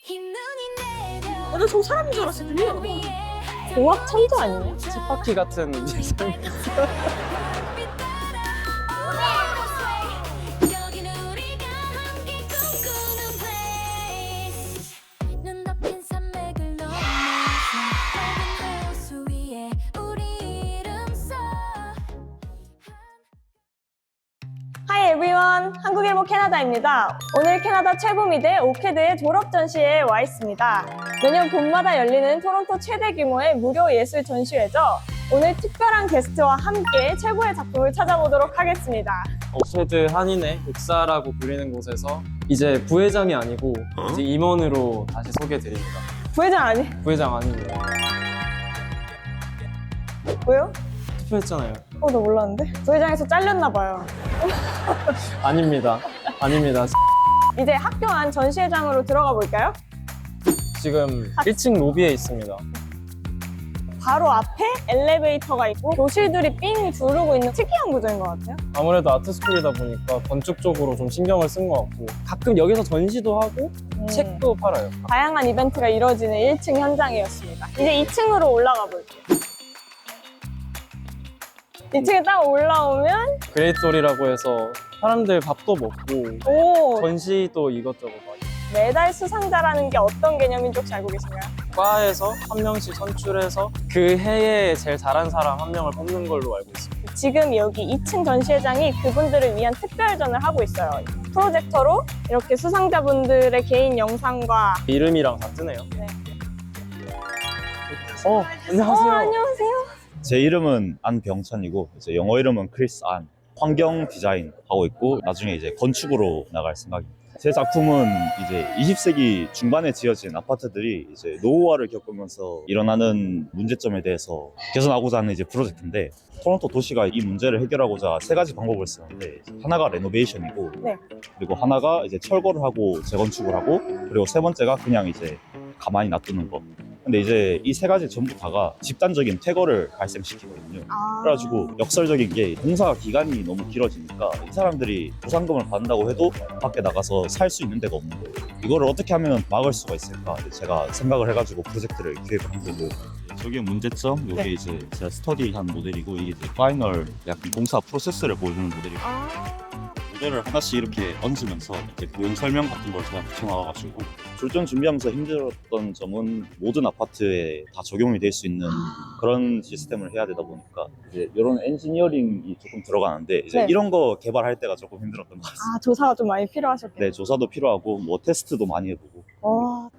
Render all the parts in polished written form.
나 저 사람인 줄 알았어. 공학 천재 아니에요? 쳇바퀴 같은 설명. Hi everyone! 한국일보 캐나다입니다. 오늘 캐나다 최고미대 오케드의 졸업 전시회에 와 있습니다. 매년 봄마다 열리는 토론토 최대 규모의 무료 예술 전시회죠. 오늘 특별한 게스트와 함께 최고의 작품을 찾아보도록 하겠습니다. 오케드 한인회 옥사라고 불리는 곳에서 이제 부회장이 아니고 이제 임원으로 다시 소개드립니다. 부회장 아니? 부회장 아닙니다. 왜요? 투표했잖아요. 나 몰랐는데? 부회장에서 잘렸나 봐요. 아닙니다. 아닙니다. 이제 학교 안 전시회장으로 들어가 볼까요? 지금 1층 로비에 있습니다. 바로 앞에 엘리베이터가 있고 교실들이 삥 두르고 있는 특이한 구조인 것 같아요. 아무래도 아트스쿨이다 보니까 건축 쪽으로 좀 신경을 쓴 것 같고 가끔 여기서 전시도 하고 책도 팔아요. 다양한 이벤트가 이루어지는 1층 현장이었습니다. 이제 2층으로 올라가 볼게요. 2층에 딱 올라오면 그레이트홀이라고 해서 사람들 밥도 먹고 오, 전시도 이것저것 많이. 메달 수상자라는 게 어떤 개념인지 혹시 알고 계신가요? 과에서 한 명씩 선출해서 그 해에 제일 잘한 사람 한 명을 뽑는 걸로 알고 있습니다. 지금 여기 2층 전시회장이 그분들을 위한 특별전을 하고 있어요. 프로젝터로 이렇게 수상자분들의 개인 영상과 이름이랑 다 뜨네요. 네. 안녕하세요. 안녕하세요. 제 이름은 안병찬이고 이제 영어 이름은 크리스 안. 환경 디자인 하고 있고 나중에 이제 건축으로 나갈 생각입니다. 제 작품은 이제 20세기 중반에 지어진 아파트들이 이제 노후화를 겪으면서 일어나는 문제점에 대해서 개선하고자 하는 이제 프로젝트인데 토론토 도시가 이 문제를 해결하고자 세 가지 방법을 쓰는데 하나가 레노베이션이고 네. 그리고 하나가 이제 철거를 하고 재건축을 하고 그리고 세 번째가 그냥 이제 가만히 놔두는 거. 근데 이제 이 세 가지 전부 다가 집단적인 퇴거를 발생시키거든요. 그래가지고 역설적인 게 공사 기간이 너무 길어지니까 이 사람들이 보상금을 받는다고 해도 밖에 나가서 살 수 있는 데가 없는 거예요. 이거를 어떻게 하면 막을 수가 있을까 제가 생각을 해가지고 프로젝트를 기획을 한 거고 저게 문제점, 이게 네. 이제 제가 스터디한 모델이고 이게 이제 파이널 약간 공사 프로세스를 보여주는 모델이고 모델을 하나씩 이렇게 얹으면서 이제 구형 설명 같은 걸 제가 붙여나와가지고 출전 준비하면서 힘들었던 점은 모든 아파트에 다 적용이 될 수 있는 그런 시스템을 해야 되다 보니까 이제 이런 엔지니어링이 조금 들어가는데 이제 네. 이런 거 개발할 때가 조금 힘들었던 것 같습니다. 조사가 좀 많이 필요하셨겠네요. 네, 조사도 필요하고 뭐 테스트도 많이 해보고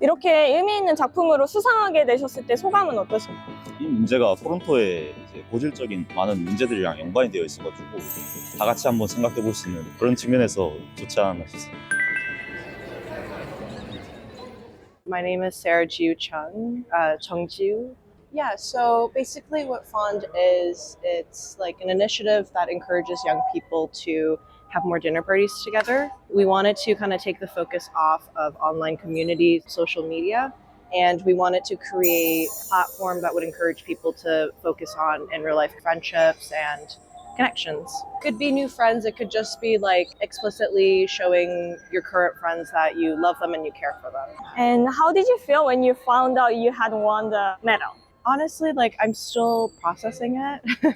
이렇게 의미 있는 작품으로 수상하게 되셨을 때 소감은 어떠신가요? 이 문제가 토론토의 이제 고질적인 많은 문제들이랑 연관이 되어 있어가지고 다 같이 한번 생각해 볼 수 있는 그런 측면에서 좋지 않았나 싶습니다. My name is Sarah Jiu Chung, Chung Jiu. Yeah, so basically what Fond is, it's like an initiative that encourages young people to have more dinner parties together. We wanted to kind of take the focus off of online communities, social media, and we wanted to create a platform that would encourage people to focus on in real life friendships and connections. Could be new friends, it could just be like explicitly showing your current friends that you love them and you care for them. And how did you feel when you found out you had won the medal? Honestly, like I'm still processing it.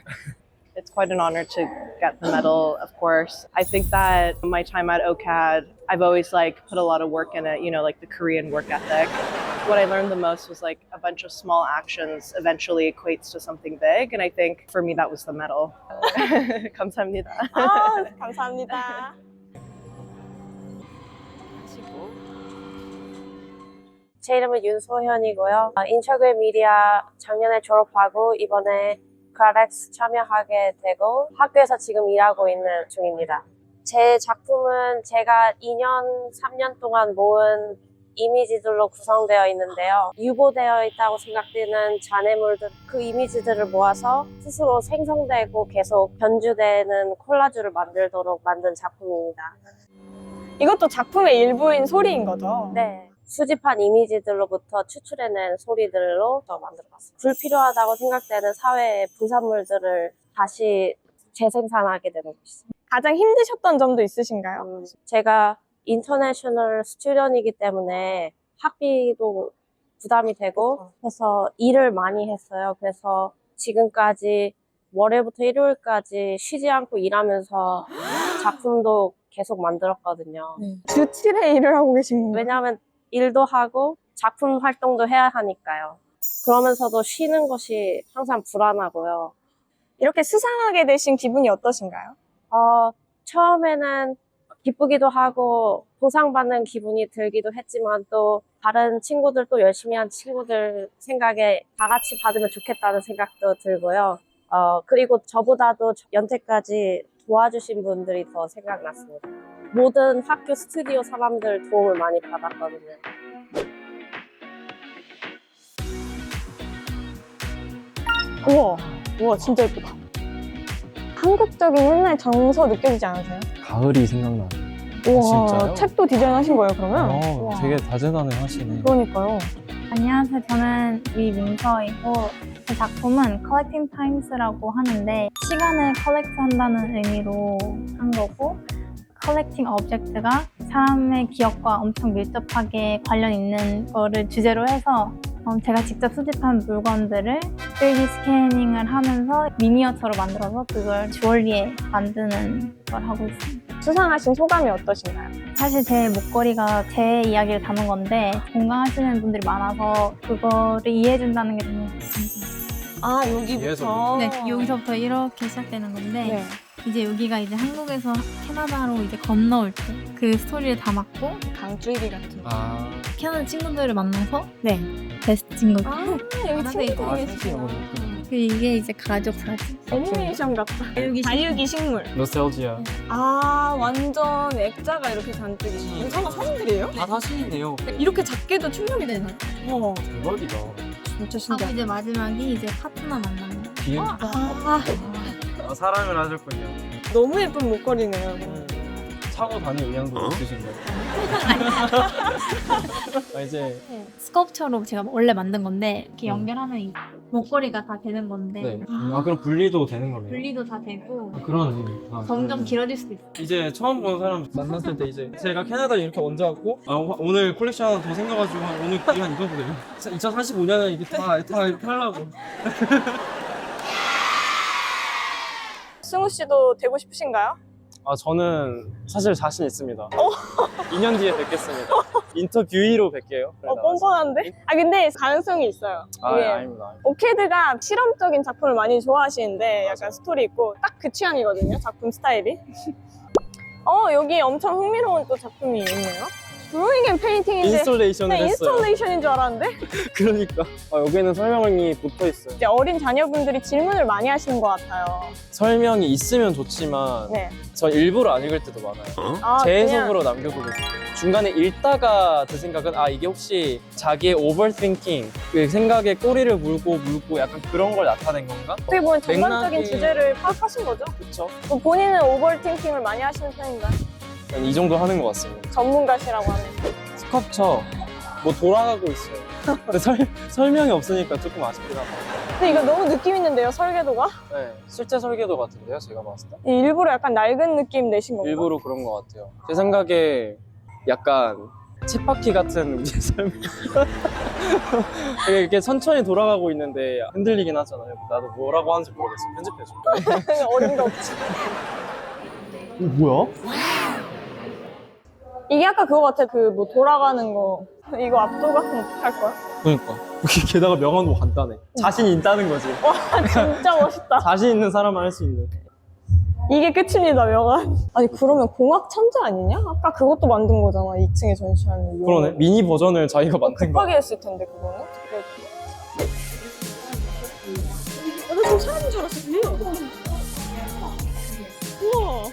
It's quite an honor to get the medal, of course. I think that my time at OCAD, I've always like put a lot of work in it, you know, like the Korean work ethic. What I learned the most was like a bunch of small actions eventually equates to something big. And I think for me, that was the medal. 감사합니다. 감사합니다. 제 이름은 윤소현이고요. 인터그램 미디어 작년에 졸업하고 이번에 그라렉스 참여하게 되고 학교에서 지금 일하고 있는 중입니다. 제 작품은 제가 2년, 3년 동안 모은 이미지들로 구성되어 있는데요. 유보되어 있다고 생각되는 잔해물들, 그 이미지들을 모아서 스스로 생성되고 계속 변주되는 콜라주를 만들도록 만든 작품입니다. 이것도 작품의 일부인 소리인 거죠? 네. 수집한 이미지들로부터 추출해낸 소리들로 만들어봤어요. 불필요하다고 생각되는 사회의 부산물들을 다시 재생산하게 되는 것이죠. 가장 힘드셨던 점도 있으신가요? 제가 인터내셔널 스튜던이기 때문에 학비도 부담이 되고 해서 일을 많이 했어요. 그래서 지금까지 월요일부터 일요일까지 쉬지 않고 일하면서 작품도 계속 만들었거든요. 주 7회 일을 하고 계신 건가요? 왜냐하면 일도 하고 작품 활동도 해야 하니까요. 그러면서도 쉬는 것이 항상 불안하고요. 이렇게 수상하게 되신 기분이 어떠신가요? 처음에는 기쁘기도 하고 보상받는 기분이 들기도 했지만 또 다른 친구들 또 열심히 한 친구들 생각에 다 같이 받으면 좋겠다는 생각도 들고요. 그리고 저보다도 연태까지 도와주신 분들이 더 생각났습니다. 모든 학교 스튜디오 사람들 도움을 많이 받았거든요. 우와, 진짜 예쁘다. 한국적인 옛날 정서 느껴지지 않으세요? 가을이 생각나요. 우와, 진짜요? 책도 디자인하신 거예요, 그러면? 우와. 되게 다재다능하시네. 그러니까요. 안녕하세요. 저는 위민서이고 제 작품은 컬렉팅 타임스라고 하는데 시간을 컬렉트한다는 의미로 한 거고 컬렉팅 오브젝트가 사람의 기억과 엄청 밀접하게 관련 있는 거를 주제로 해서 제가 직접 수집한 물건들을 3D 스캐닝을 하면서 미니어처로 만들어서 그걸 주얼리에 만드는 걸 하고 있습니다. 수상하신 소감이 어떠신가요? 사실 제 목걸이가 제 이야기를 담은 건데 공감하시는 분들이 많아서 그거를 이해해준다는 게 너무 감사해요. 아, 여기부터? 네, 여기서부터 이렇게 시작되는 건데 네. 이제 여기가 이제 한국에서 캐나다로 이제 건너올 때 그 스토리를 담았고 강줄기 같은. 캐나다 친구들을 만나서 네. 베스트 친구들 여기 하나도 있고. 친구분이 그리고 이게 이제 가족 사진 애니메이션 같다. 다육이 식물. 노스텔지아. 아, 완전 액자가 이렇게 잔뜩 있어요. 이거 설마 사진들이에요? 다 사진이네요. 이렇게 작게도 충격이 되나요? 우와, 대박이다. 진짜 하고 신기하다. 이제 마지막이 이제 파트너 만나는 거. 귀엽다. 사랑을 하셨군요. 너무 예쁜 목걸이네요. 차고 다닐 의향도 있으신 거예요? 이제 스culp처로 제가 원래 만든 건데 이렇게 연결하면 이 목걸이가 다 되는 건데 네. 그럼 분리도 되는 거네요. 분리도 다 되고 그러네. 점점 길어질 수도 있어요. 이제 처음 본 사람 만났을 때 이제 제가 캐나다에 이렇게 먼저 왔고 오늘 콜렉션 하나 더 생겨가지고 오늘 거의 한 입어보래요. 2045년에 이게 다 이렇게 하려고. 승우 씨도 되고 싶으신가요? 저는 사실 자신 있습니다. 2년 뒤에 뵙겠습니다. 인터뷰이로 뵐게요. 뻔뻔한데? 근데 가능성이 있어요. 이게 아닙니다. 오케드가 실험적인 작품을 많이 좋아하시는데 약간 스토리 있고 딱 그 취향이거든요, 작품 스타일이. 여기 엄청 흥미로운 또 작품이 있네요. 드로잉 앤 페인팅인데 인스톨레이션을 네, 했어요. 인스톨레이션인 줄 알았는데 그러니까 여기는 설명이 붙어 있어요. 이제 어린 자녀분들이 질문을 많이 하시는 것 같아요. 설명이 있으면 좋지만 네. 저 일부러 안 읽을 때도 많아요. 제 그냥 해석으로 남겨두고 있어요. 중간에 읽다가 드 생각은 이게 혹시 자기의 오버띵킹, 그 생각에 꼬리를 물고 약간 그런 걸 나타낸 건가? 어떻게 보면 전반적인 맥락이- 주제를 파악하신 거죠? 그쵸? 그럼 본인은 오버팅킹을 많이 하시는 편인가요? 이 정도 하는 것 같습니다. 전문가시라고 하는. 스컵처 뭐 돌아가고 있어요. 근데 설명이 없으니까 조금 아쉽긴 하다. 근데 이거 너무 느낌 있는데요, 설계도가? 네, 실제 설계도 같은데요, 제가 봤을 때. 일부러 약간 낡은 느낌 내신 건가요? 일부러 그런 것 같아요. 제 생각에 약간 쳇바퀴 같은 설명. 되게 이렇게 천천히 돌아가고 있는데 흔들리긴 하잖아요. 나도 뭐라고 하는지 모르겠어. 편집해줘. 어림도 없지. 뭐야? 이게 아까 그거 같아. 그 뭐 돌아가는 거. 이거 압도 같은 거 어떡할 거야? 그러니까. 게다가 명언도 간단해. 자신이 있다는 거지. 진짜 멋있다. 자신 있는 사람만 할 수 있는. 이게 끝입니다, 명언. 아니, 그러면 공학 천재 아니냐? 아까 그것도 만든 거잖아, 2층에 전시하는. 그러네. 미니 버전을 자기가 만든 거. 급하게 했을 텐데, 그거는. 나 지금 사람인 줄 알았어. 우와.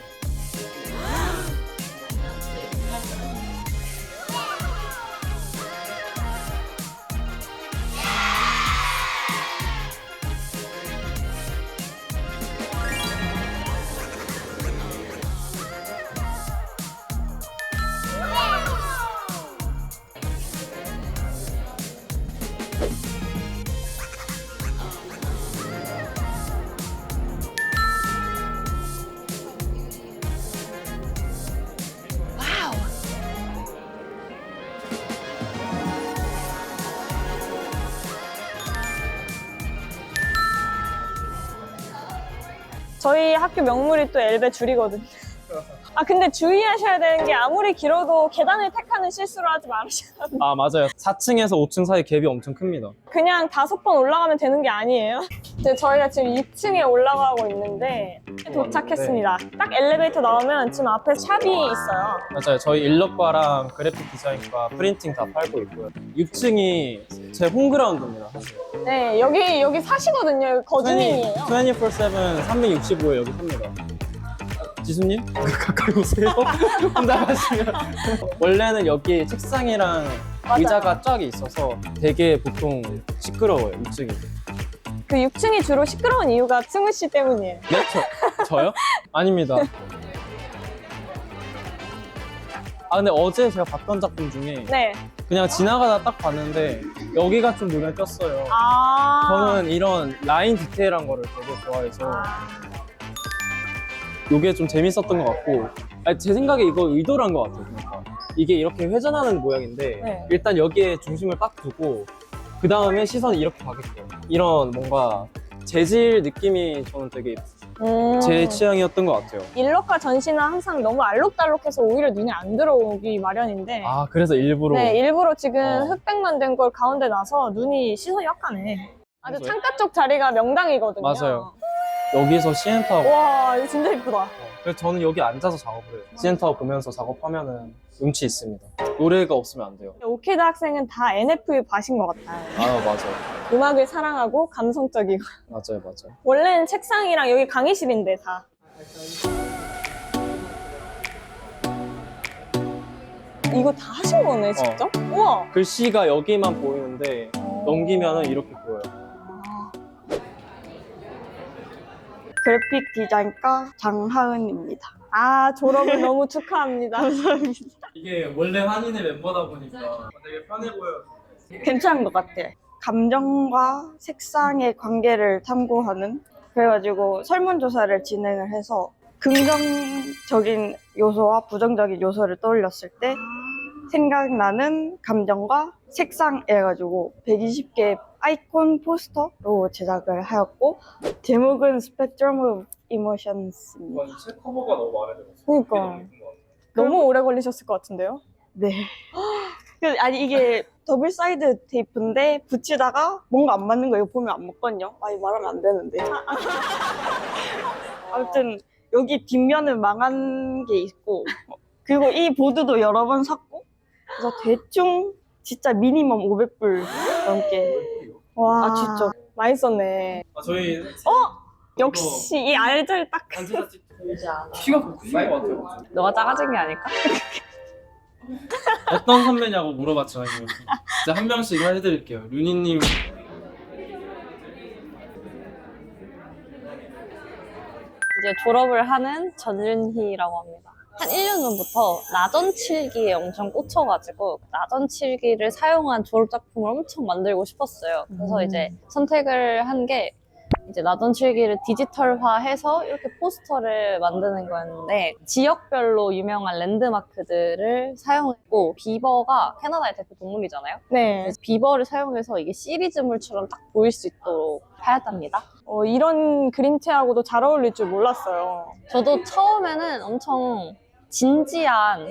저희 학교 명물이 또 엘베 줄이거든요. 아 근데 주의하셔야 되는 게 아무리 길어도 계단을 택하는 실수를 하지 말으셔야 돼요. 아 맞아요. 4층에서 5층 사이 갭이 엄청 큽니다. 그냥 5번 올라가면 되는 게 아니에요. 이제 저희가 지금 2층에 올라가고 있는데 도착했습니다. 딱 엘리베이터 나오면 지금 앞에 샵이 있어요. 맞아요. 저희 일러과랑 그래픽 디자인과 프린팅 다 팔고 있고요. 6층이 제 홈그라운드입니다. 사실. 네, 여기 사시거든요. 여기 거주민이에요. 24/7 365일 여기 삽니다. 지수님? 가까이 오세요. 혼자 가시면. 원래는 여기 책상이랑 의자가 쫙 있어서 되게 보통 시끄러워요, 6층이. 그 6층이 주로 시끄러운 이유가 승우 씨 때문이에요. 네? 저요? 아닙니다. 아 근데 어제 제가 봤던 작품 중에 네. 그냥 지나가다 딱 봤는데 여기가 좀 눈에 띄었어요. 아. 저는 이런 라인 디테일한 거를 되게 좋아해서 이게 좀 재밌었던 것 같고, 아니, 제 생각에 이거 의도를 한 것 같아요. 그러니까 이게 이렇게 회전하는 모양인데 네. 일단 여기에 중심을 딱 두고 그 다음에 시선이 이렇게 가게끔 이런 뭔가 재질 느낌이 저는 되게 제 취향이었던 것 같아요. 일러과 전시는 항상 너무 알록달록해서 오히려 눈에 안 들어오기 마련인데 아 그래서 일부러 네, 일부러 지금 어. 흑백만 된 걸 가운데 놔서 눈이 시선이 약하네. 아주 그래서요? 창가 쪽 자리가 명당이거든요. 맞아요. 여기서 CN타워 와, 이거 진짜 예쁘다. 그래서 저는 여기 앉아서 작업을 해요. CN타워 보면서 작업하면은 운치 있습니다. 노래가 없으면 안 돼요. 오케드 학생은 다 NFU 봐신 것 같아요. 아 맞아요. 음악을 사랑하고 감성적이고. 맞아요. 원래는 책상이랑 여기 강의실인데 다. 이거 다 하신 거네, 직접? 우와! 글씨가 여기만 보이는데 넘기면은 이렇게 보여요. 그래픽 디자인과 장하은입니다. 아, 졸업을 너무 축하합니다. 감사합니다. 이게 원래 한인의 멤버다 보니까 되게 편해 보여요. 괜찮은 것 같아. 감정과 색상의 관계를 탐구하는 그래가지고 설문조사를 진행을 해서 긍정적인 요소와 부정적인 요소를 떠올렸을 때 생각나는 감정과 색상 해가지고 120개 아이콘 포스터로 제작을 하였고 제목은 Spectrum of Emotions입니다. 이건 책 커버가 너무 마음에 들었어요. 그러니까. 너무 오래 걸리셨을 것 같은데요? 네. 아니 이게 더블 사이드 테이프인데 붙이다가 뭔가 안 맞는 거 이거 보면 안 맞거든요. 아 이거 말하면 안 되는데. 아무튼 여기 뒷면은 망한 게 있고 그리고 이 보드도 여러 번 샀고 그래서 대충 진짜 미니멈 500불 넘게. 와, 아 진짜. 많이 썼네. 저희 역시 이 알들 딱. 앉아서 키가 더 크신 것 같아요. 너가 작아진 게 아닐까? 어떤 선배냐고 물어봤죠. 이거. 진짜 한 명씩 해드릴게요. 류니님. 이제 졸업을 하는 전윤희라고 합니다. 한 1년 전부터 나전 칠기에 엄청 꽂혀가지고 나전 칠기를 사용한 졸업 작품을 엄청 만들고 싶었어요. 그래서 이제 선택을 한 게 이제 나전 칠기를 디지털화해서 이렇게 포스터를 만드는 거였는데 지역별로 유명한 랜드마크들을 사용했고 비버가 캐나다의 대표 동물이잖아요. 네. 그래서 비버를 사용해서 이게 시리즈물처럼 딱 보일 수 있도록 하였답니다. 이런 그림체하고도 잘 어울릴 줄 몰랐어요. 저도 처음에는 엄청 진지한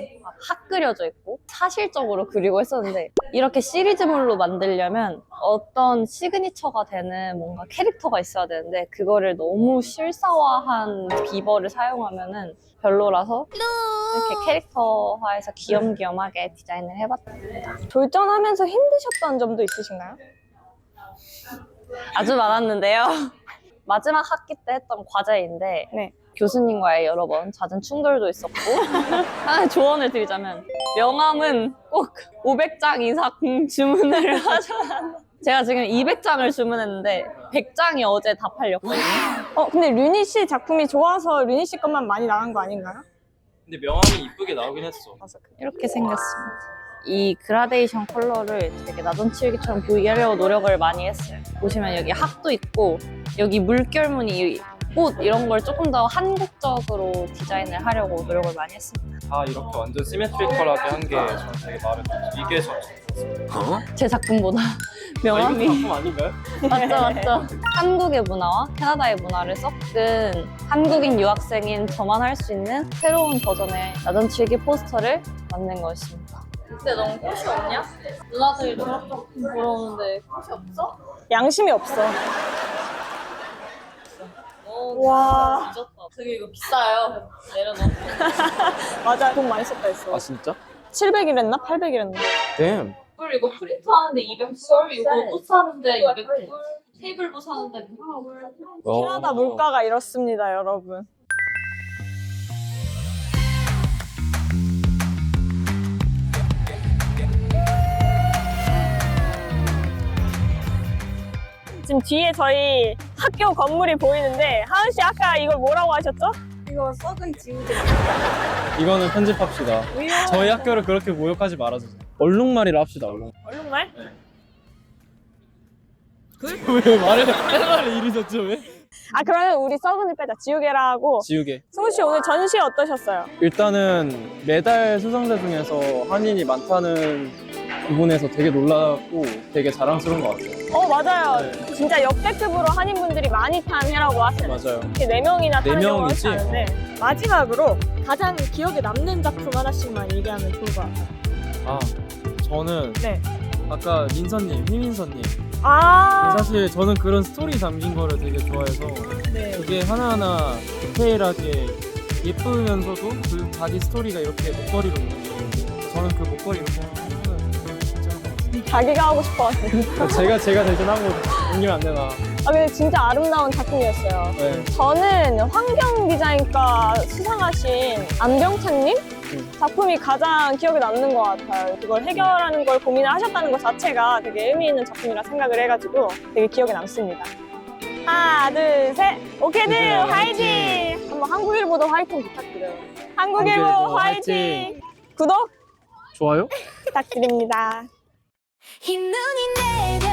학 그려져 있고 사실적으로 그리고 했었는데 이렇게 시리즈물로 만들려면 어떤 시그니처가 되는 뭔가 캐릭터가 있어야 되는데 그거를 너무 실사화한 비버를 사용하면은 별로라서 이렇게 캐릭터화해서 귀염귀염하게 디자인을 해봤답니다. 졸전하면서 힘드셨던 점도 있으신가요? 아주 많았는데요. 마지막 학기 때 했던 과제인데 네. 교수님과의 여러 번 잦은 충돌도 있었고 하나 조언을 드리자면 명함은 꼭 500장 이상 주문을 하셔야 합니다. 제가 지금 200장을 주문했는데 100장이 어제 다 팔렸거든요. 근데 류니 씨 작품이 좋아서 류니 씨 것만 많이 나간 거 아닌가요? 근데 명함이 이쁘게 나오긴 했어. 이렇게 생겼습니다. 이 그라데이션 컬러를 되게 나전 칠기처럼 보이게 하려고 노력을 많이 했어요. 보시면 여기 학도 있고 여기 물결무늬, 꽃 이런 걸 조금 더 한국적으로 디자인을 하려고 노력을 많이 했습니다. 다 이렇게 완전 시메트리컬하게 한 게 저는 되게 마음에 들었어요. 이게 저 제 작품보다 이것도 명암이 작품 아닌가요? 맞죠. 한국의 문화와 캐나다의 문화를 섞은 한국인 유학생인 저만 할 수 있는 새로운 버전의 야전칠기 포스터를 만든 것입니다. 근데 너무 꽃이 없냐? 누나들 졸업작품 보러 오는데 꽃이 없어? 양심이 없어. 와. 미쳤다. 되게 이거 비싸요. 내려놔. 맞아, 돈 많이 썼다 했어. 아 진짜? 700이랬나? 800이랬나? 댐. 이거 프린트하는데 200불, 이거 옷 사는데 200불, 테이블도 사는데 100불. 캐나다 물가가 이렇습니다, 여러분. 지금 뒤에 저희 학교 건물이 보이는데 하은 씨 아까 이걸 뭐라고 하셨죠? 이거 썩은 지우개. 이거는 편집합시다. 저희 학교를 그렇게 모욕하지 말아주세요. 얼룩말이라 합시다. 얼룩말? 왜 말을 일이 졌죠 왜? 아 그러면 우리 썩은을 빼자. 지우개라 하고. 지우개. 승우 씨 오늘 전시 어떠셨어요? 일단은 매달 수상자 중에서 한인이 많다는 부분에서 되게 놀랐고 되게 자랑스러운 것 같아요. 맞아요. 진짜 역대급으로 한인분들이 많이 탄 해라고 하시는. 맞아요. 이렇게 4명이나 타는 경우가 명이지? 많지 않은데. 마지막으로 가장 기억에 남는 작품 하나씩만 얘기하면 좋을 것 같아요. 아 저는 네. 아까 민서님, 휘민서님 아, 사실 저는 그런 스토리 담긴 거를 되게 좋아해서 네. 그게 하나하나 디테일하게 예쁘면서도 그 자기 스토리가 이렇게 목걸이로 있는 거예요. 저는 그 목걸이 이렇게 하면 진짜 하고 싶어요. 자기가 하고 싶어가지고. 제가 대신하고 옮기면 안 되나. 아, 근데 진짜 아름다운 작품이었어요. 네. 저는 환경 디자인과 수상하신 안병찬님 작품이 가장 기억에 남는 것 같아요. 그걸 해결하는 걸 고민을 하셨다는 것 자체가 되게 의미 있는 작품이라 생각을 해가지고 되게 기억에 남습니다. 하나, 둘, 셋. 오케이들 오케이, 화이팅! 한번 한국일보도 화이팅 부탁드려요. 한국일보 한국일보 화이팅! 화이팅! 구독 좋아요? 부탁드립니다. 흰 눈이 내려